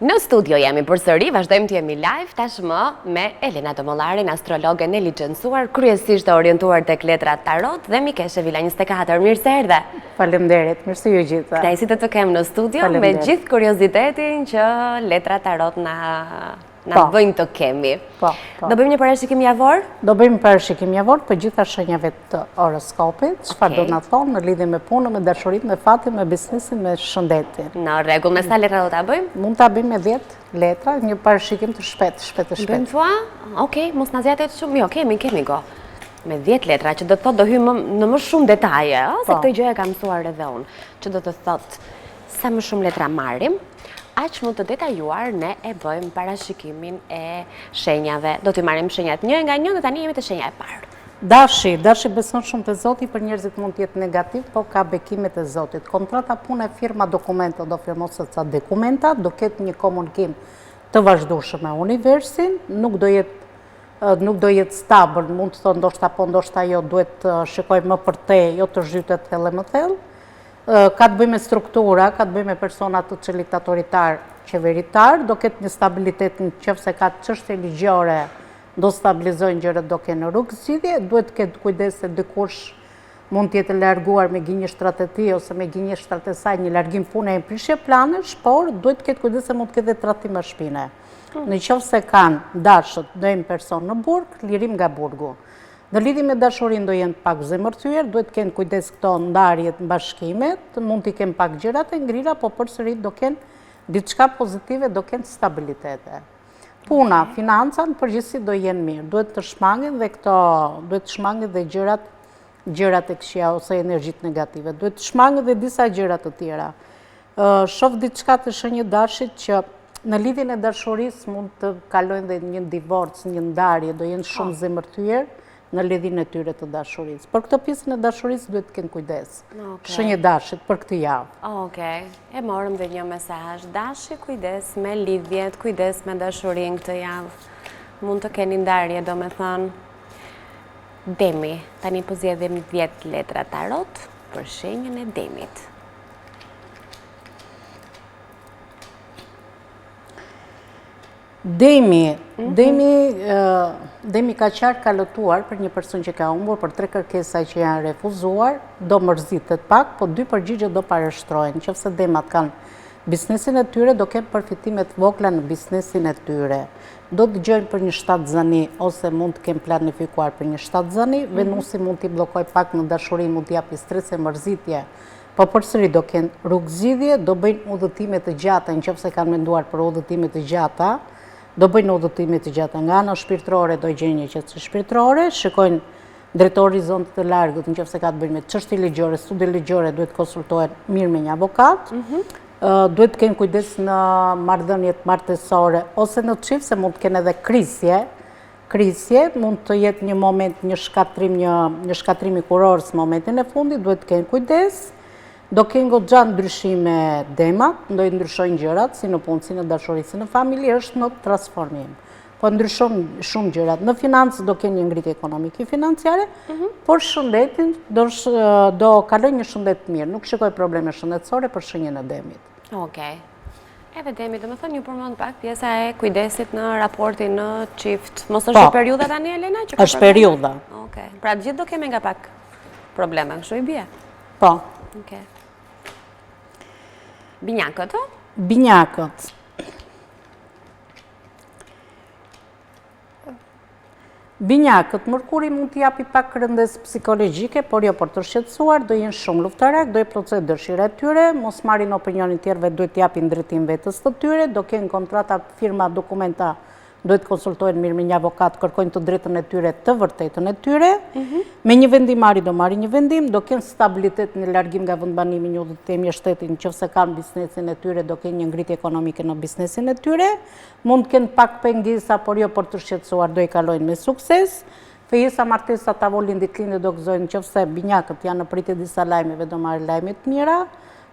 Në studio jemi përsëri, vazhdojmë të jemi live tashmë me Elena Domollarin, astrologe e licenceuar, kryesisht e orientuar tek letrat tarot dhe Mikeshe Villa 24. Mirë se erdhe. Faleminderit, mirë se ju gjitha. Kënaqësi të kem në studio me gjithë kuriozitetin që letrat tarot na bëjnë të kemi. Do bëjmë një parashikim javor? Do bëjmë parashikim javor për gjitha shenjave të horoskopit, çfarë do na thonë në lidhje me punën, me dashurinë, me fatin, me biznesin, me shëndetin. Në rregull, me sa letra do ta bëjmë? Mund ta bëjmë me 10 letra, një parashikim të shpejt. Bëjmë thua? Okej, mos na zgjatet shumë. Jo, kemi go. Me 10 letra, që do të thotë do hyjmë në më shumë detaje, se këtë gjë e kam mësuar edhe unë, që do të thotë sa më shumë letra marrim, aq më të detajuar ne e bëjmë parashikimin e shenjave. Do t'i marrim shenjat një nga një dhe tani jemi te shenja e parë. Dashi beson shumë te Zoti, për njerëzit mund të jetë negativ, po ka bekimet e Zotit. Kontrata, pune, firma, dokumenta, do firmosë ca dokumenta, do ketë një komunikim të vazhdueshëm me universin, nuk do jetë stabil, mund të thonë ndoshta po, ndoshta jo, duhet të shikojmë më për te, jo të zhytet thellë më thellë. Ka të bëjmë me struktura, ka të bëjmë me persona të cilit autoritar, qeveritar, do ketë një stabilitet në qëfë se ka çështje ligjore, do stabilizojnë gjërat, do kenë rrugë zgjidhje, duhet të ketë kujdes se dikush mund të jetë larguar me gënjeshtrat e tij ose me gënjeshtrat e saj, një largim pune e prishje planesh, por duhet të ketë kujdes se mund të ketë tradhtim me shpinë. Në qoftë se kanë dashur dojmë person në burg, lirim nga burgu. Në lidhje me dashurinë do jenë pak zemërthyer, duhet të kenë kujdes këto ndarjet, bashkimet, mund t'i kenë pak gjërat e ngrira, po përsëri do kenë diçka pozitive, do kenë stabilitete. Puna, financa në përgjithësi do jenë mirë, duhet të shmangin dhe këto, duhet të shmangin dhe gjërat e këqija ose energjitë negative, duhet të shmangin dhe disa gjërat të tjera. Shoh diçka të shenjë dashit që në lidhjen e dashurisë mund të kalojnë dhe një divorc, një ndarje, do jenë shumë zemërthyer në lidhjen e tyre të dashurisë. Për këtë pjesën e dashurisë duhet të kenë kujdes. Shenjë dashit për këtë javë. Okej. E morëm dhe një mesazh. Dashi, kujdes me lidhjet, kujdes me dashurinë këtë javë. Mund të keni ndarje, domethënë Demi. Tani po zgjedhim 10 letra tarot për shenjën e Demit. Demi ka qartë ka lotuar për një person që ka humbur, për 3 kërkesa që janë refuzuar, do mërzitet pak, po 2 përgjigje do parashtrohen. Nëse demat kanë biznesin e tyre, do kenë përfitimet vogla në biznesin e tyre. Do të dëgjojnë për një shtatzani ose mund të kenë planifikuar për një shtatzani, Venusi mund t'i bllokoj pak në dashuri, mund t'i japi stres e mërzitje. Po përsëri do kenë rrugë zgjidhje, do bëjnë udhëtime të gjata, nëse kanë menduar për udhëtime të gjata. Do bëjnë udhëtime të gjata nga ana shpirtërore, do gjejnë një qetësi shpirtërore, shikojnë drejt horizontit të largët, nëse ka të bëjnë me çështje ligjore, studi ligjore, duhet konsultohen mirë me një avokat. Duhet të kenë kujdes në marrëdhëniet martesore ose në çift, se mund të kenë edhe krisje, mund të jetë një moment, një shkatrim i kurorës në momentin e fundit, duhet të kenë kujdes. Do kenë goxha ndryshime demat, do i ndryshojnë gjërat, si në punë, si në dashuri, si në familje, është në transformim. Po ndryshojnë shumë gjërat. Në financë do kenë një ngritje ekonomike financiare, por shëndetin do kalojnë një shëndet mirë. Nuk shikoj probleme shëndetësore për shenjën e Demit. Okej. Edhe Demi, domethënë ju përmend pak pjesa e kujdesit në raportin në çift. Mos është periudha tani, Elena? Është periudha. Okej. Pra gjithë do kemi nga pak probleme, kështu i bie? Po. Okej. Binjakët, o? Binjakët. Binjakët, Mërkuri mund t'i japi pak rëndes psikologjike, por jo për të shqetësuar, do jenë shumë luftarak, do i plotësojnë dëshirat tyre, mos marrin opinionin tjerëve, duhet t'i japin drejtim vetës të tyre, do kenë kontrata, firma, dokumenta, duhet konsultojnë mirë me një avokat, kërkojnë të drejtën e tyre, të vërtetën e tyre. Me një vendimari do marrin një vendim, do kenë stabilitet në largim nga vendbanimi, një udhëtim i shtetit, nëse kanë biznesin e tyre, do kenë një ngritje ekonomike në biznesin e tyre. Mund të kenë pak pengesa, por jo për të shqetësuar, do i kalojnë me sukses. Fejesa, martesa, tavolin, ditëlindje do gëzojnë, nëse binjakët janë në pritje disa lajmeve, do marrin lajme të mira.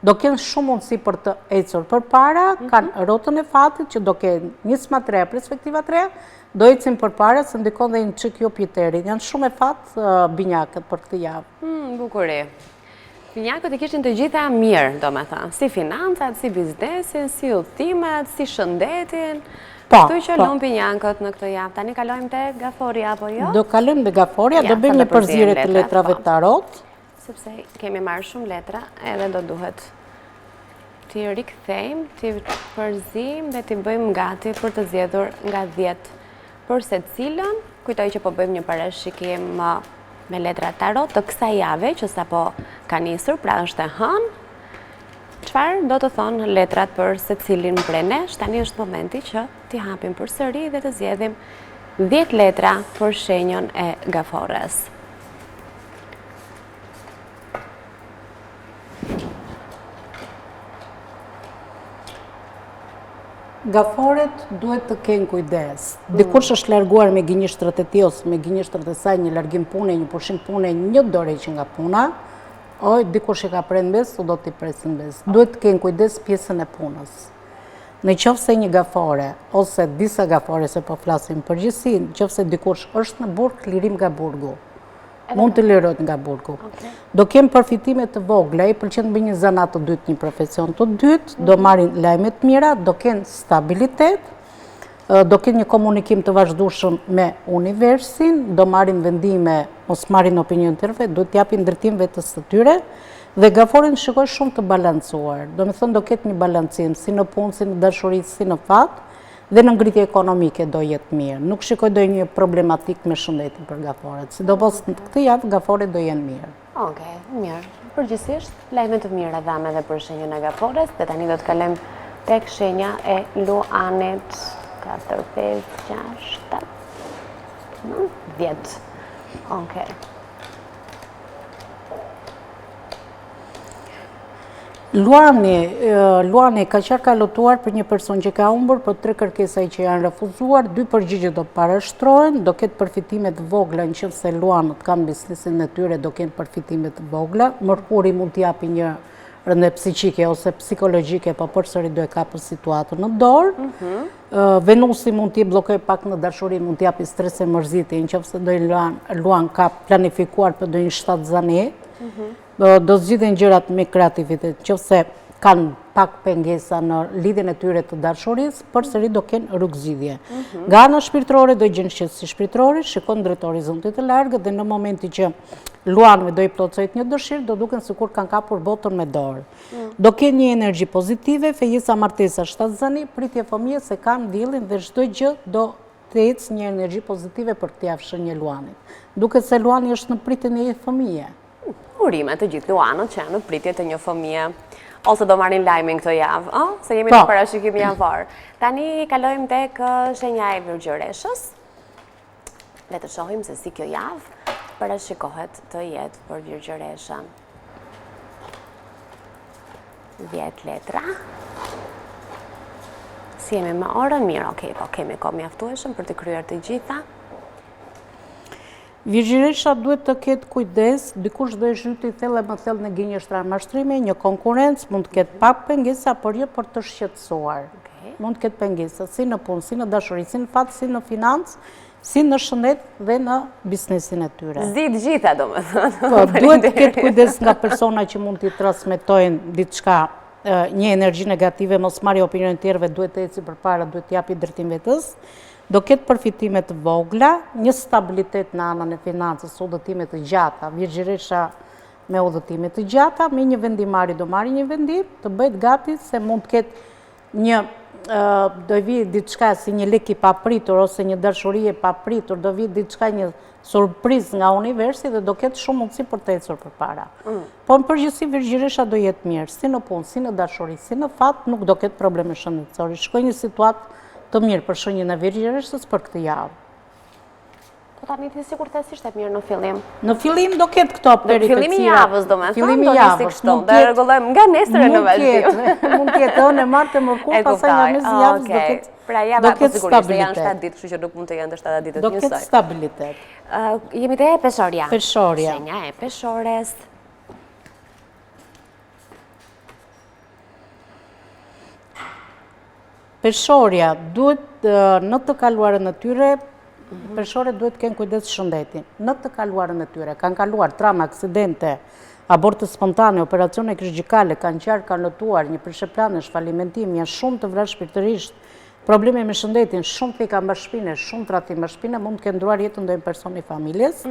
Do kenë shumë mundësi për të ecur përpara, kanë rrotën e fatit që do kenë nisma të reja, perspektiva të reja, do ecin përpara, se ndikon dhe një çik Jupiterit. Janë shumë e fat binjakët për këtë javë. Bukuri. Pinjakët i kishin të gjitha mirë, do me thënë, si financat, si biznesin, si udhëtimet, si shëndetin. Këtu që luan pinjakët në këtë javë. Tani kalojmë te gaforia apo jo? Do kalojmë te gaforia, do bëjmë një përzierje të letrave tarot. Sepse kemi marrë shumë letra, edhe do duhet t'i rikthejmë, t'i përzim dhe t'i bëjmë gati për të zgjedhur nga 10 për secilën. Kujtoj që po bëjmë një parashikim me letra tarot të kësaj jave që sapo ka nisur, pra është e hënë. Çfarë do të thonë letrat për secilin prej nesh? Tani është momenti që t'i hapim përsëri dhe të zgjedhim 10 letra për shenjën e gafores. Gaforet duhet të kenë kujdes. Dikush është larguar me gënjeshtrat e tij ose me gënjeshtrat e saj, një largim pune, një pushim pune, një dorë që nga puna, dikush e ka prerë mbes, o do t'i presin mbes. Duhet të kenë kujdes pjesën e punës. Në qoftë se një gafore, ose disa gafore, se po flasim përgjithësi, në qoftë se dikush është në burg, lirim nga burgu. Mund të lirohet nga burgu. Do kem përfitime të vogla, i pëlqen të bëjë një zanat të dytë, një profesion të dytë, do marrin lajme të mira, do kenë stabilitet, do kenë një komunikim të vazhdueshëm me universin, do marrin vendime, mos marrin opinion të tjerëve, do t'japin drejtim vetes së tyre, dhe gaforin shikoj shumë të balancuar. Do me thënë do ketë një balancim, si në punë, si në dashuri, si në fat, dhe në ngritje ekonomike do jetë mirë. Nuk shikoj do një problematik me shëndetin për gaforet. Sidomos në këtë javë gaforet do jenë mirë. Okej, mirë. Përgjithsisht, lajme të mira dhame dhe për shenjën e gafores, dhe tani do të kalem tek shenja e luanit 4, 5, 6, 7, 10. Okej. Luani ka qenë ka lotuar për një person që ka humbur, për 3 kërkesa që janë refuzuar, 2 përgjigje do parashtrohen, do ketë përfitime të vogla nëse luanët kanë biznesin e tyre, do kenë përfitime të vogla. Mërkuri mund t'i japi një rëndë psiqike ose psikologjike, po përsëri do e kapë situatën në dorë. Venusi mund t'i bllokoj pak në dashuri, mund t'i japi stres e mërzitje, nëse do luan ka planifikuar për do një shtatë zane. Do zgjidhen gjërat me kreativitet, nëse kanë pak pengesa në lidhjen e tyre të dashurisë, përsëri do kenë rrugëzgjidhje. Nga ana shpirtërore do gjenë shqetësi shpirtërore, shikon drejt horizontit të largët dhe në momentin që luanëve do i plotësojnë një dëshirë, do duken sikur kanë kapur botën me dorë. Do kenë një energji pozitive, fejesa martesa shtatzani, pritje fëmijë se kanë diellin dhe çdo gjë do të ecë një energji pozitive për të javë shënjë luanit. Duket se luani është në pritjen e një fëmije. Urime të gjithë luanët që janë në pritje të një fëmije, ose do marrin lajmin këtë javë, se jemi në parashikim javor. Tani kalojmë tek shenja e Virgjëreshës. Le të shohim se si kjo javë parashikohet të jetë për Virgjëreshën. 10 letra. Si jemi me orën mirë, okej, po kemi kohë mjaftueshëm për të kryer të gjitha. Virgjëresha duhet të ketë kujdes, dikush do e zhyti thellë më thellë në gënjeshtra mashtrimi, një konkurrencë, mund të ketë pak pengesa, por jo për të shqetësuar. Mund të ketë pengesa si në punë, si në dashuri, si në fat, si në financë, si në shëndet dhe në biznesin e tyre. Zit gjitha, domethënë. Po, duhet të ketë kujdes nga persona që mund t'i transmetojnë diçka, një energji negative, mos marrë opinion të tjerëve, duhet të eci përpara, duhet të japi drejtim vetës. Do ketë përfitime të vogla, një stabilitet në anën e financës, udhëtime të gjata, Virgjëresha me udhëtime të gjata, me një vendimari do marrë një vendim, të bëhet gati se mund të ketë një, do vi diçka si një lek i papritur, ose një dashuri e papritur, do vi diçka një surprizë nga universi dhe do ketë shumë mundësi për të ecur përpara. Po në përgjithësi Virgjëresha do jetë mirë, si në punë, si në dashuri, si në fat, nuk do ketë probleme shëndetësore. Shkoj një situatë të mirë për shenjën e Virgjëreshës për këtë javë. Po tani ti sikur të ishte mirë në fillim. Në fillim do ketë këto peripetësira. Në fillimin e javës do me thënë, Fillimi i javës. Do rregullojmë nga nesër në vazhdim. Mund të jetë në martë mërkur, pastaj nga mesi i javës do ketë. Pra java po sigurisht se janë 7 ditë, kështu që nuk mund të jenë të 7 ditë të njësoj. Do ketë stabilitet. Jemi te peshorja. Peshorja. Shenja e peshores. Peshorja duhet në të kaluarën e tyre, peshore duhet kënë kujdes shëndetin. Në të kaluarën e tyre, kanë kaluar trama, aksidente, aborte spontane, operacione kirurgjikale, kanqar, kanë lutuar, një prisheplanesh, falimentim, janë shumë të vrarë shpirtërisht, probleme me shëndetin, shumë thika mbashpine, shumë tratim mbashpine, mund të këndruar jetën ndonjë person i familjes,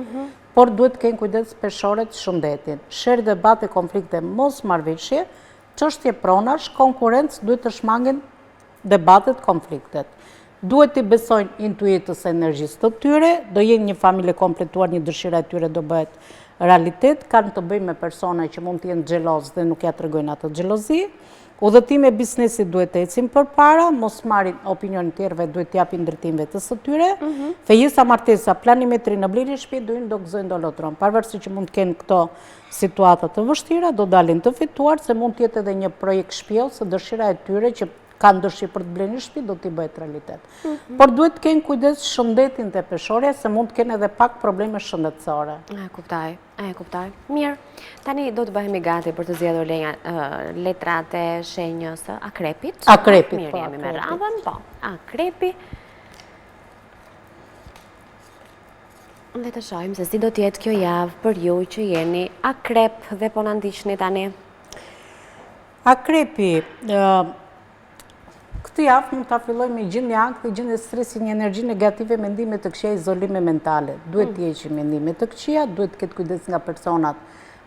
por duhet të kenë kujdes peshore të shëndetin. Sherë debate, konflikte, mos marrëveshje, çështje pronash, konkurrencë, duhet të shmangin debatet, konfliktet. Duhet të besojnë intuitës e energjisë të tyre, do jenë një familje kompletuar, një dëshira e tyre do bëhet realitet, kanë të bëjmë me persona që mund të jenë xheloz dhe nuk ja tregojnë atë xhelozi. Udhëtimi e biznesit duhet të ecin përpara, mos marrin opinionin tjerëve, duhet të japin drejtim vetes së tyre. Fejesa, martesa, planimetri në blerje shtëpi do do gëzojnë do lotron. Pavarësisht që mund të kenë këto situata të vështira, do dalin të fituar, se mund të jetë edhe një projekt shtëpi ose dëshira e tyre që kanë dëshirë për të blerë një shtëpi, do t'i bëhet realitet. Por duhet të kenë kujdes shëndetin të peshore, se mund të kenë edhe pak probleme shëndetësore. E kuptoj. Mirë, tani do të bëhemi gati për të zgjedhur letrat e shenjës së akrepit. Akrepit, po. Mirë, jemi me radhën, po. Akrepi. Dhe të shohim se si do të jetë kjo javë për ju që jeni akrep dhe po na ndiqni tani. Akrepi, këtë javë mund të filloj me gjendje ankth dhe gjendje stresi, një energji negative, mendime të këqija, izolime mentale. Duhet të heqë mendime të këqija, duhet të ketë kujdes nga personat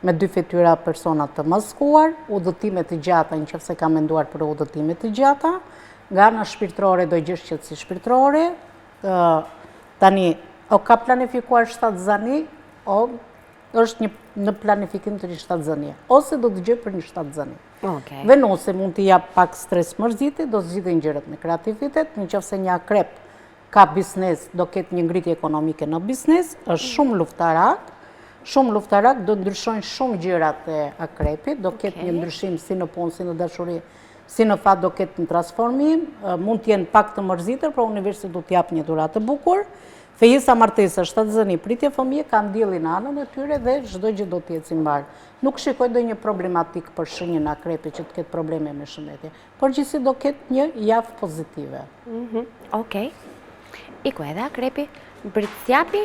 me dy fetyra, personat të maskuar, udhëtime të gjata, nëse ka menduar për udhëtime të gjata, nga ana shpirtërore do gjesh qetësi shpirtërore. Tani, o ka planifikuar shtatzani, o është në planifikim të një shtatzanie, ose do të gjë për një shtatzani. Venuse mund të jap pak stres, mërziti, do zgjidhen gjërat me kreativitet, nëse një akrep ka biznes, do ketë një ngritje ekonomike në biznes, është shumë luftarak, do ndryshojnë shumë gjërat e akrepit, do ketë një ndryshim si në punë, si në dashuri, si në fat do ketë një transformim, mund të jenë pak të mërzitër, por universi do të jap një dhuratë të bukur. Fejesa, martesa, shtatzani, pritje fëmijë, kanë diellin anën e tyre dhe çdo gjë do të jetë si mbar. Nuk shikoj ndonjë problematik për shenjën akrepit që të ketë probleme me shëndetje, por gjithsesi do ketë një javë pozitive. Okej. Iku edhe akrepi, britsjapi,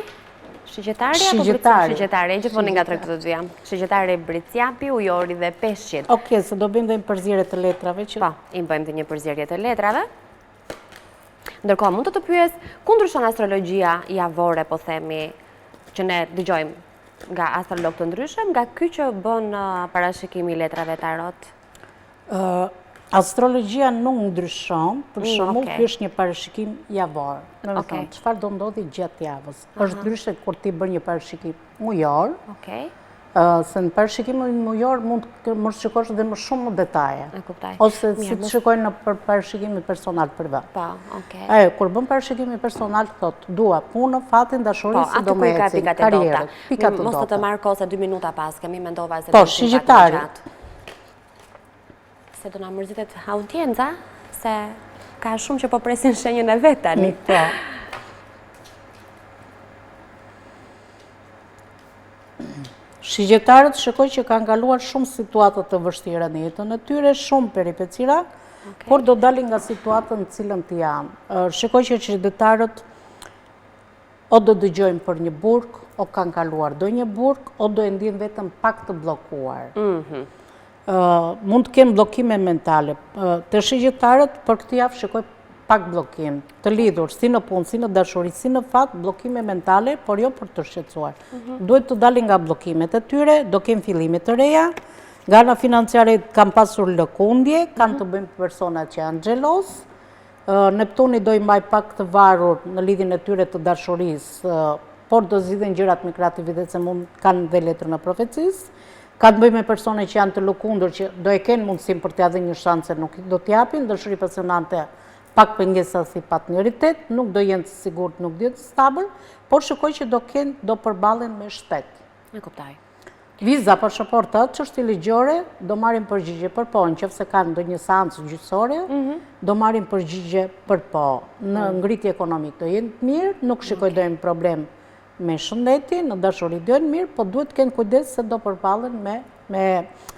shigjetari apo shigjetari, gjithmonë nga tregtë të dyja. Shigjetari, britsjapi, ujori dhe peshqit. Okej, se do bëjmë dhe një përzierje të letrave që. Po, i bëjmë dhe një përzierje të letrave. Ndërkohë, mund të pyes, ku ndryshon astrologjia javore, po themi, që ne dëgjojmë nga astrolog të ndryshëm, nga ky që bën parashikimi letrave tarot? Astrologjia nuk ndryshon, për shembull, ky është një parashikim javor. Do të thonë, çfarë do ndodhi gjatë javës. Është ndryshe kur ti bën një parashikim mujor. Se në parashikimin mujor mund të shikosh dhe më shumë më detaje. Ose si të shikojnë në parashikimin personal privat. Kur bën parashikimin personal, thot, dua punë, fatin, dashuri, si do me ecin, karrierën. Mos të marr kohë se 2 minuta pas, kemi mendova se po, shigjetari. Se do na mërzitet audienca, se ka shumë që po presin shenjën e vet tani. Shigjetarët shikoj që kanë kaluar shumë situata të vështira në jetën e tyre, shumë peripecira, por do dalin nga situatën në cilën të janë. Shikoj që shigjetarët o do dëgjojnë për një burg, o kanë kaluar do një burg, o do e ndjen vetëm pak të blokuar. Mund të kenë blokime mentale. Të shigjetarët për këtë javë shikoj pak blokim, të lidhur, si në punë, si në dashuri, si në fat, blokime mentale, por jo për të shqetësuar. Duhet të dalin nga blokimet e tyre, do kemë fillime të reja, nga ana financiare kanë pasur lëkundje, kanë të bëjmë personat që janë xhelos, Neptuni do i mbaj pak të varur në lidhjen e tyre të dashurisë, por do zgjidhen gjërat me kreativitet se mund kanë dhe letrën e profecisë. Ka të bëjmë me persone që janë të lëkundur, që do e kenë mundësim për t'ia dhënë një shanse, nuk do t'japin, dashuri pasionante, pak pengesa si partneritet, nuk do jenë të sigurt, nuk do jenë të stabil, por shikoj që do përballen me shtet. E kuptoj. Viza, pasaporta, çështje ligjore, do marrin përgjigje për po, nëse kanë ndonjë seancë gjyqësore, do marrin përgjigje për po. Në ngritje ekonomike do jenë të mirë, nuk shikoj do jenë problem me shëndetin, në dashuri do jenë mirë, po duhet të kenë kujdes se do përballen me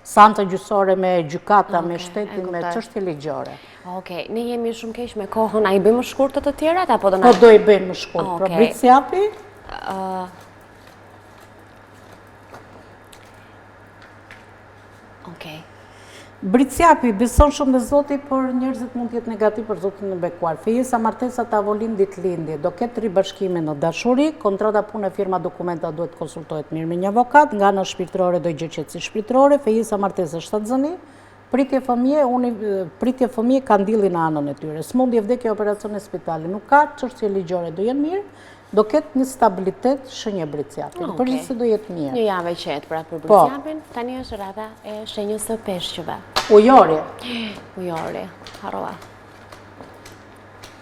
seanca gjyqësore, me gjykata, me shtetin, me çështje ligjore. Okej, ne jemi shumë keq me kohën, a i bëjmë shkurtë të tjerat apo do na? Po do i bëjmë shkurtë. Pra britsjapi? Okej. Britsjapi beson shumë në Zoti, por njerëzit mund të jetë negativ për Zotin e bekuar. Fejesa martesa tavolin ditëlindje, do ketë ribashkime në dashuri, kontrata punë, firma dokumenta duhet konsultohet mirë me një avokat, nga ana shpirtërore do gjë qetësi shpirtërore, fejesa martesa shtatzëni, pritje fëmije kandilli në anën e tyre. Smundje, vdekje, operacione spitali, nuk ka çështje ligjore, do jenë mirë. Do ketë një stabilitet shenjë britsjapin, përgjithësi do jetë mirë. Një javë qetë pra për britsjapin, tani është rradha e shenjës së peshqve. Ujori. Ujori, harrova.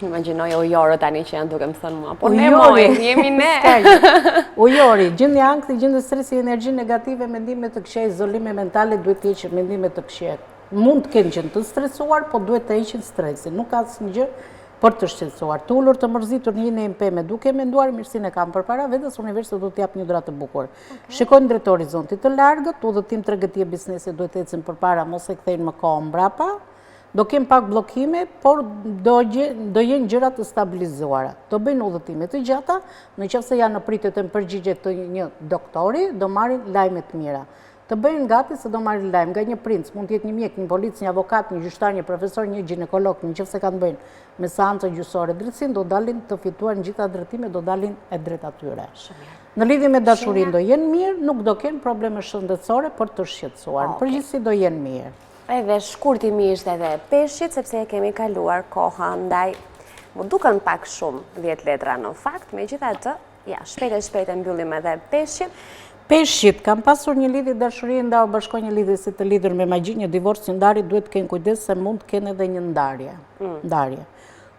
Imagjinoj ujorë tani që janë duke më thënë mua. Po ne moj, jemi ne. Ujori, gjendje ankthi, gjendje stresi, energji negative, mendime të këqija, izolime mentale, duhet të heqin mendime të këqija. Mund të kenë qenë të stresuar, po duhet të heqin stresin. Nuk ka asnjë gjë për të shqetësuar. Të ullur, të mërzitur, një në impeme, duke menduar mirësinë e kam përpara, vetës universi do t'jap një dhuratë të bukur. Shikojnë drejt horizontit të largët, udhëtim tregëtie biznesi duhet të ecin përpara, mos e kthejnë më kohë mbrapa. Do kem pak bllokime, por do jenë gjëra të stabilizuara. Do bëjnë udhëtime të gjata, nëse janë në pritje të përgjigje të një doktori, do marrin lajme të mira. Të bëjnë gati se do marrin lajm nga një princ, mund të jetë një mjek, një polic, një avokat, një gjyqtar, një profesor, një ginekolog, nëse kanë bëjnë me seanca gjyqësore drejtësinë, do dalin të fituar në gjitha drejtimet, do dalin e drejt atyre. Në lidhje me dashurinë do jenë mirë, nuk do kenë probleme shëndetësore për të shqetësuar. Përgjithësi do jenë mirë. Edhe shkurtimisht edhe peshqit, sepse kemi kaluar koha ndaj, më duken pak shumë 10 letra në fakt, megjithatë, ja, shpejt e mbyllim edhe peshqit. Peshqit, kam pasur një lidhje dashurie, nda u bashkoj një lidhje si të lidhur me magji, një divorc, një ndarje, duhet të kenë kujdes se mund të kenë edhe një ndarje.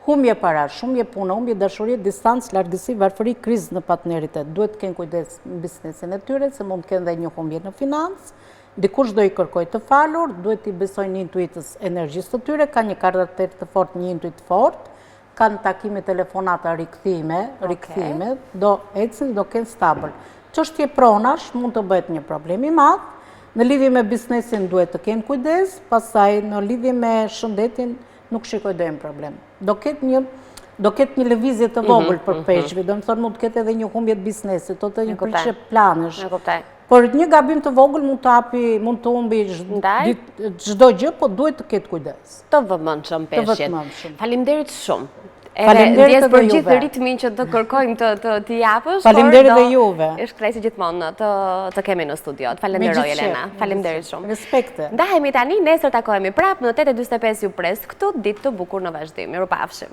Humbje parash, humbje puna, humbje dashurie, distancë, largësi, varfëri, krizë në partneritet. Duhet të kenë kujdes në biznesin e tyre, se mund të kenë edhe një humbje në financë. Dikush do i kërkoj të falur, duhet i besojnë një intuitës energjisë të tyre, ka një karakter të fort, një intuit fort, kanë takime, telefonata, rikthime, do ecin, do kenë stabil. Çështje pronash mund të bëhet një problem i madh. Në lidhje me biznesin duhet të kenë kujdes, pastaj në lidhje me shëndetin nuk shikoj do jenë problem. Do ketë një lëvizje të vogël për peshqve, do të thonë mund të ketë edhe një humbje të biznesit, do të një priqe planesh. Por një gabim të vogël mund të humbi çdo gjë, po duhet të ketë kujdes. Të vëmendshëm peshqit. Faleminderit shumë. Faleminderit për gjithë ritmin që të kërkojmë të japësh. Faleminderit dhe juve. Është kënaqësi gjithmonë të kemi në studio. Falenderoj Elena. Faleminderit shumë. Respekte. Ndahemi tani, nesër takohemi prapë në 8:45 ju pres këtu, ditë të bukur në vazhdim. Mirupafshim.